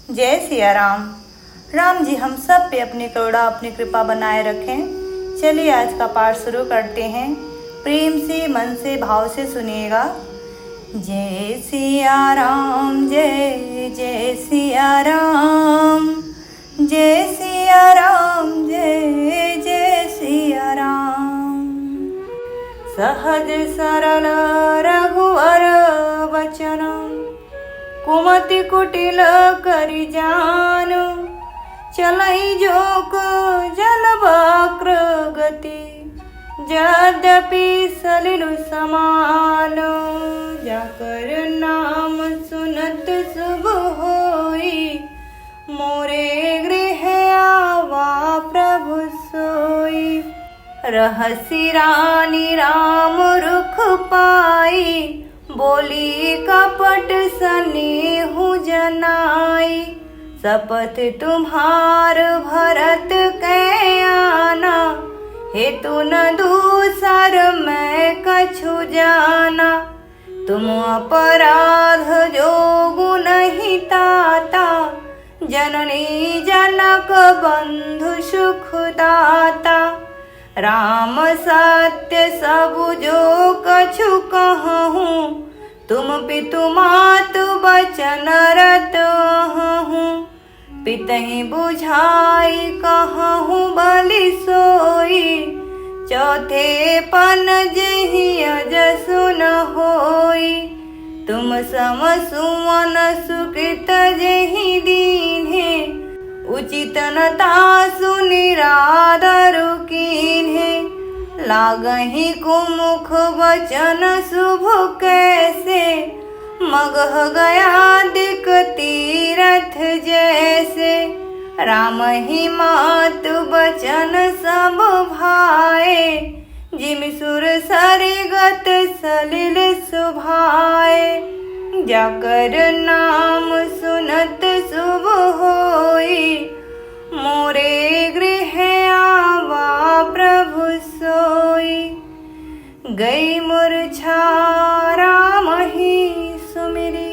जय सिया राम। राम जी हम सब पे अपनी करुणा अपनी कृपा बनाए रखें। चलिए आज का पाठ शुरू करते हैं। प्रेम से मन से भाव से सुनिएगा। जय सिया राम जय जय सिया राम, जय सिया राम जय जय सिया राम। सहज सरल रघुवर वचन, कुमति कुटिल करि जान। चलई जोक जल वक्र गति, यद्यपि सलिल समान। जाकर नाम सुनत शुभ होई, मोरे गृह आवा प्रभु सोई। रहसि रानी राम रुख पाई, बोली कपट स्नेहु जनाई। शपथ तुम्हार भरत कै आना, हेतु न दूसर मैं कछु जाना। तुम अपराध जोगु नहीं ताता, जननी जनक बंधु सुख दाता। राम सत्य सब जो कछु कहूँ, तुम पितु मातु बचन रत हूँ। पितहि बुझाई कहूँ बलि सोई, चौथे पन जेहि अजसु न होई। तुम सम सुमन सुकृत जेहि दीन्हे, उचित न तासु निरादर कीन्हे। लागहि कुमुख वचन शुभ कैसे, मगह गया दिक तीरथ जैसे। राम ही मातु बचन सब भाए, जिम सुर सरिगत सलिल सुभाए। जाकर नाम सुनत शुभ होई, मोरे गृह आवा प्रभु सोई। गई मूर्छा राम ही सुमिरी,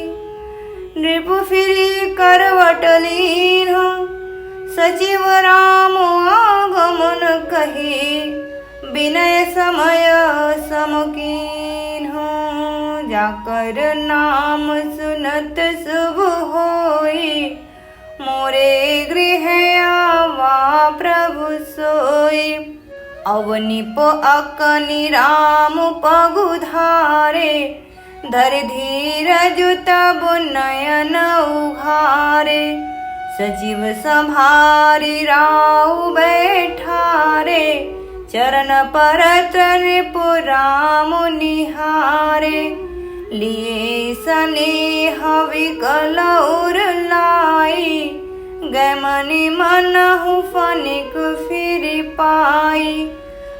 नृपु फिरी करवट लीन। सचिव राम आगमन कही, विनय समय समकीन। जाकर नाम सुनत शुभ होई, मोरे गृह आवा प्रभु सोई। अवनिप अकनि राम पगुधारे, धर धीरज तब नयन उघारे। सचिव संभारी राउ बैठारे, चरण परत नृपु राम निहारे। लिए स्नेह विकल उर लाई, गैमनि मनहु फनिक फिर पाई।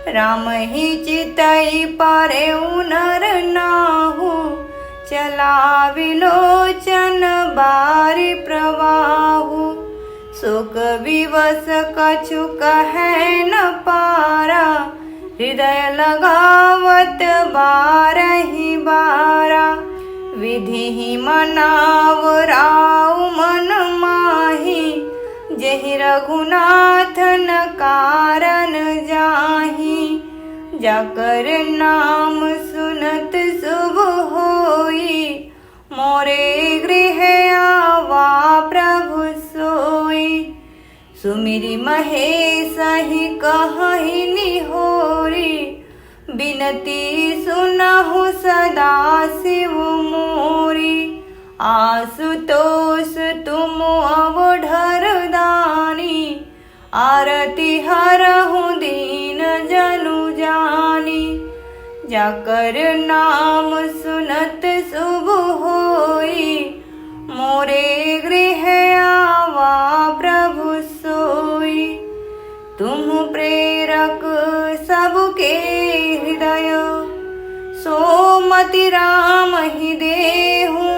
राम ही चितई पारे नर नाहु, चला विलोचन बारि प्रवाहु। शोक विवश कछु कहे न पारा, हृदय लगावत बारहि बारा। विधि मनाव राउ मन माही, जेहि रघुनाथ न कारण जाही। जाकर नाम सुनत शुभ होई, मोरे गृह आवा प्रभु सोई। सुमिरि महेश ही कहहि निहोरी, बिनती सुनहु सदा शिव मोरी। आशुतोष तुम अवढर दानी, आरती हरहु दीन जनु जानी। जाकर नाम सुनत शुभ होई, मोरे गृह आवा प्रभु सोई। तुम प्रेरक सबके हृदय, सोमति राम ही देहु।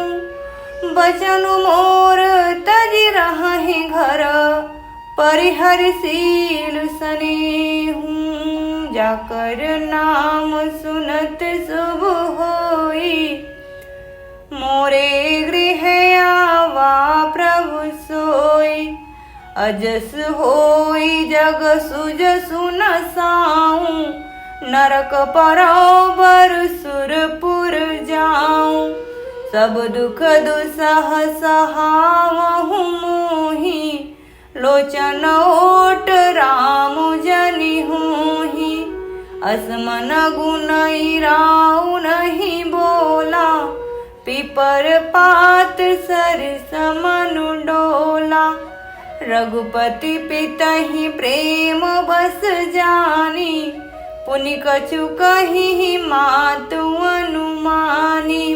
बचनु मोर तजि रहहि घर, परिहरशील स्नेहु। जाकर नाम सुनत शुभ होई, मोरे गृह आवा प्रभु सो। अजस होई जग सुजसु नसाऊं, नरक परोबर सुरपुर जाऊं। सब दुख दुसह सहावहु मोहि, लोचन ओट राम जनि होहि। असमन गुण इराउ नहीं बोला, पिपर पात सरिस मनु डोला। रघुपति पितहि प्रेम बस जानी, पुनि कछु कहि मातु अनुमानी।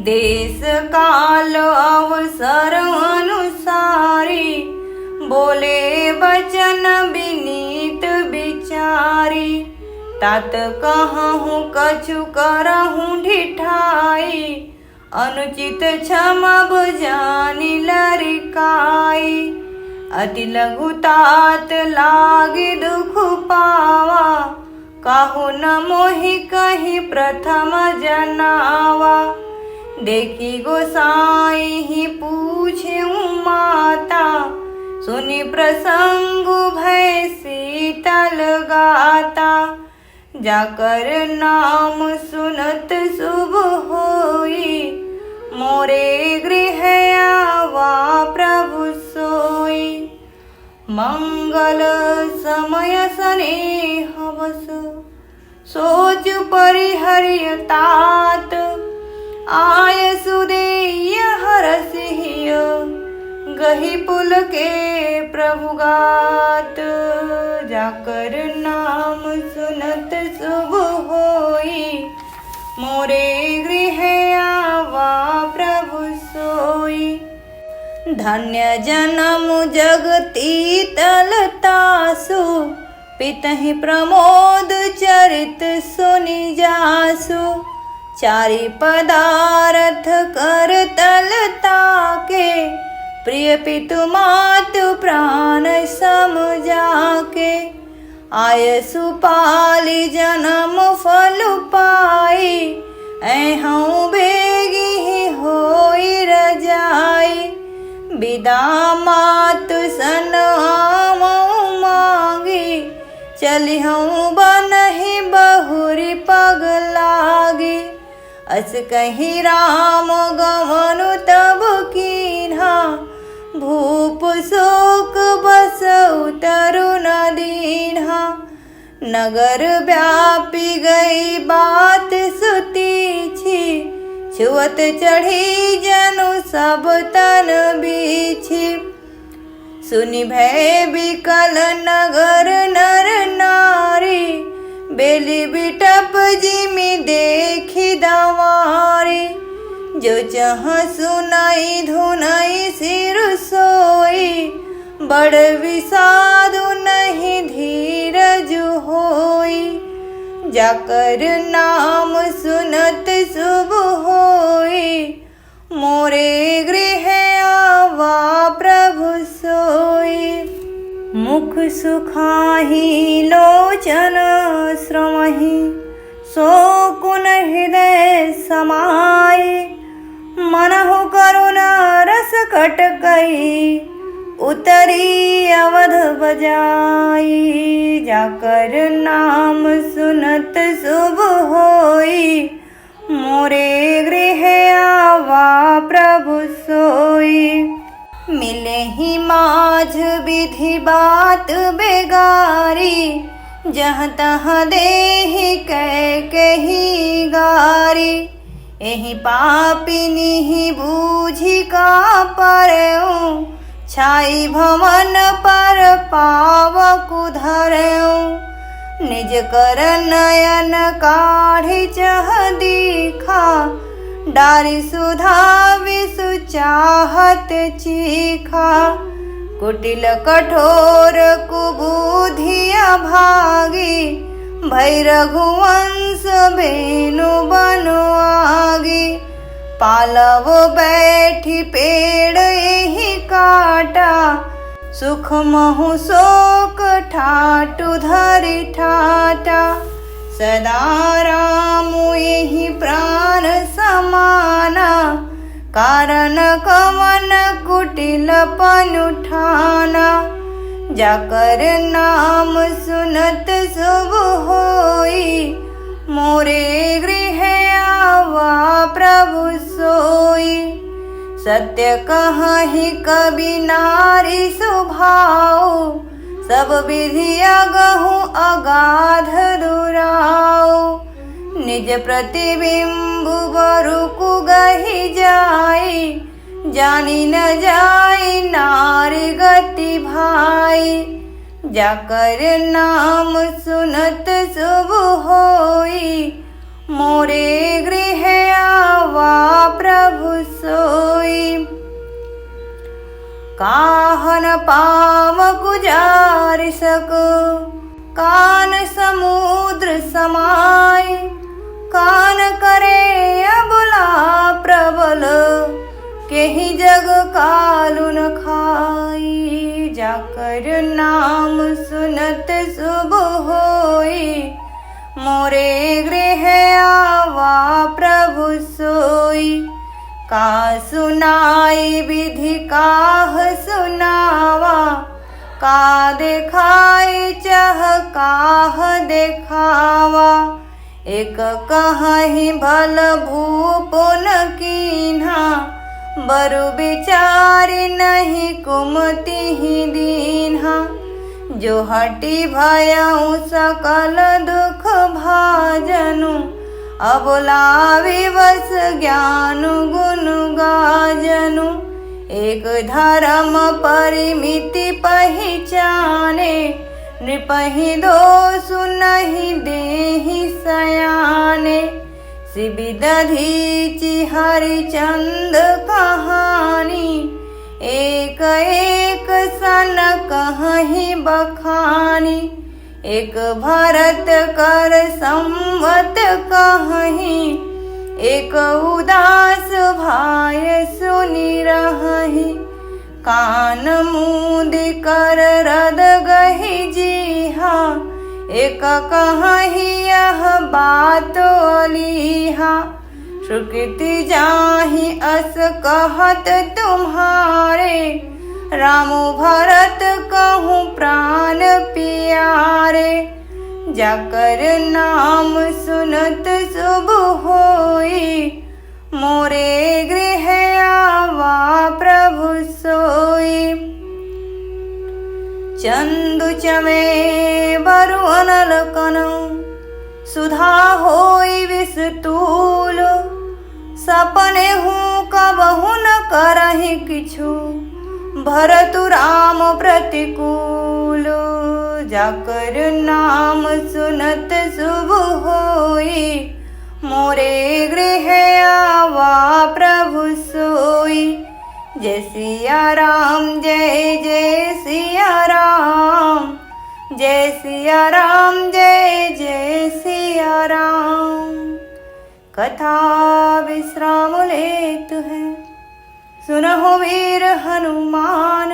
देश काल अवसर अनुसारी, बोले बचन विनीत विचारी। तात कहूँ कछु करहूँ ढिठाई, अनुचित क्षमब जानि लरिकाई। अति लघु तात लागे दुख पावा, काहू न मोहि कहि प्रथम जनावा। देखी गोसाई ही पूछे माता, सुनि प्रसंग भय शीतल गाता। जाकर नाम सुनत शुभ होई, मोरे गृह आवा प्रभु सोई। मंगल समय स्नेह बस, सोच परिहर्य तात। आय सुदेय हरसिय, गही पुल के प्रभु गात। जाकर नाम सुनत शुभ होई, मोरे गृह आवा प्रभु सोई। धन्य जन्म जगती तलतासु, पितहि प्रमोद चरित सुनि जासु। चारि पदार्थ कर तलता के, प्रिय पितु मातु प्राण सम जाके। आय सुपाली जन्म फल पाई, ऐहूँ बेगी होई रजाई। बिदा मातु सन आवऊँ मांगी, चलिहूँ बनहि बहुरी पग लागी। अस कही राम गमनु तब कीन्हा, भूप शोक बस उतरु न दीन्हा। नगर व्यापी गई बात सुतीछी, छुअत चढ़ी जनु सब तन बीछी। सुनि भय विकल नगर नर नारी, बेली बिटप जिमि देखी दवारी। जो चह सुनाई धुनाई सिर सोई, बड़ विषादु नहीं धीरज होई। जाकर नाम सुनत शुभ होई, मोरे गृह आवा प्रभु सोई। मुख सुखाही लोचन श्रमहि, शोकुन हृदय समाई। मनहु करुणा रस कटकई, उतरी अवध बजाई। जाकर नाम सुनत शुभ होई, मोरे गृह आवा प्रभु सोई। मिले ही माझ विधि बात बेगारी, जहाँ तहाँ देहि कह कही गारी। एहि पापिनी ही बूझी का परऊँ, छाई भवन पर पावकु धरऊँ। निज कर नयन काढ़ी चह दीखा, डारी सुधा विषु चाहत चीखा। कुटिल कठोर कुबुधिया भागी, भै रघुवंश बेनु बनु आगी। पालव बैठी पेड़ एहि काटा, सुख महु शोक ठाटु धरि ठाटा। सदा राम एहि प्राण समाना, कारण कवन कुटिलपन उठाना, जाकर नाम सुनत शुभ होई, मोरे गृह आवा प्रभु सोई। सत्य कहि कवि नारी सुभाओ, सब विधि अगहु अगाध दुराओ। निज प्रतिबिंब बरुकु गहि जाई, जानी न जाई नारी गति भाई। जाकर नाम सुनत शुभ होई, मोरे गृह आवा प्रभु सोई। काहन पाव गुजार सक, कान समुद्र समाय। कान करे अबला प्रबल, केहि जग कालु न खाई। जाकर नाम सुनत शुभ होई, मोरे गृह आवा प्रभु सोई। का सुनाई विधि काह सुनावा, का देखाई चह काह देखावा। एक कहि भल भूप न कीन्हा, बरु बिचारी नहीं कुमति ही दीन्हा। जो हटी भयउ सकल दुख भाजनु, अबला विवश ज्ञानु गुण गाजनु। एक धर्म परिमिति पहिचाने, नृपहि दोषु नहीं देहि सयाने। शिबिदधीचि हरिचंद कहानी, एक एक सन कहि बखानी। एक भरत कर संवत कहि, एक उदास भाय सुनि रहहि। कान मूंद कर रद गहि जीहा, एक कहि यह बात अलीहा। सुकृति जाहि अस कहत तुम्हारे, रामु भरत कहूँ प्राण प्यारे। जाकर नाम सुनत शुभ होई, मोरे गृह आवा प्रभु सोई। चंदु चमे बरु अनल कनौ, सुधा होई विषतूल। सपने हूँ कबहु न करहि किछु, भरतु राम प्रतिकूल। जाकर नाम सुनत शुभ होई, मोरे गृह आवा प्रभु सोई। जय सिया राम जय जय सिया राम, जय सिया राम जय जय सिया राम। कथा विश्राम लेत है, सुनहु वीर हनुमान।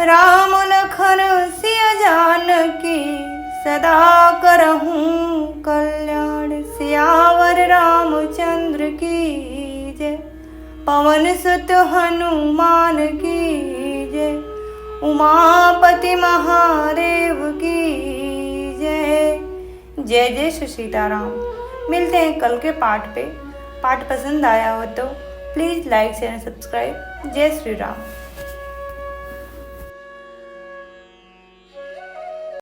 राम लखन सिया जानकी, सदा करहूँ कल्याण। सियावर रामचंद्र की जय, पवन सुत हनुमान की जय। उमापति महादेव की जय। जय जय श्री सीताराम। मिलते हैं कल के पाठ पे। पाठ पसंद आया हो तो प्लीज़ लाइक शेयर सब्सक्राइब। जय श्री राम।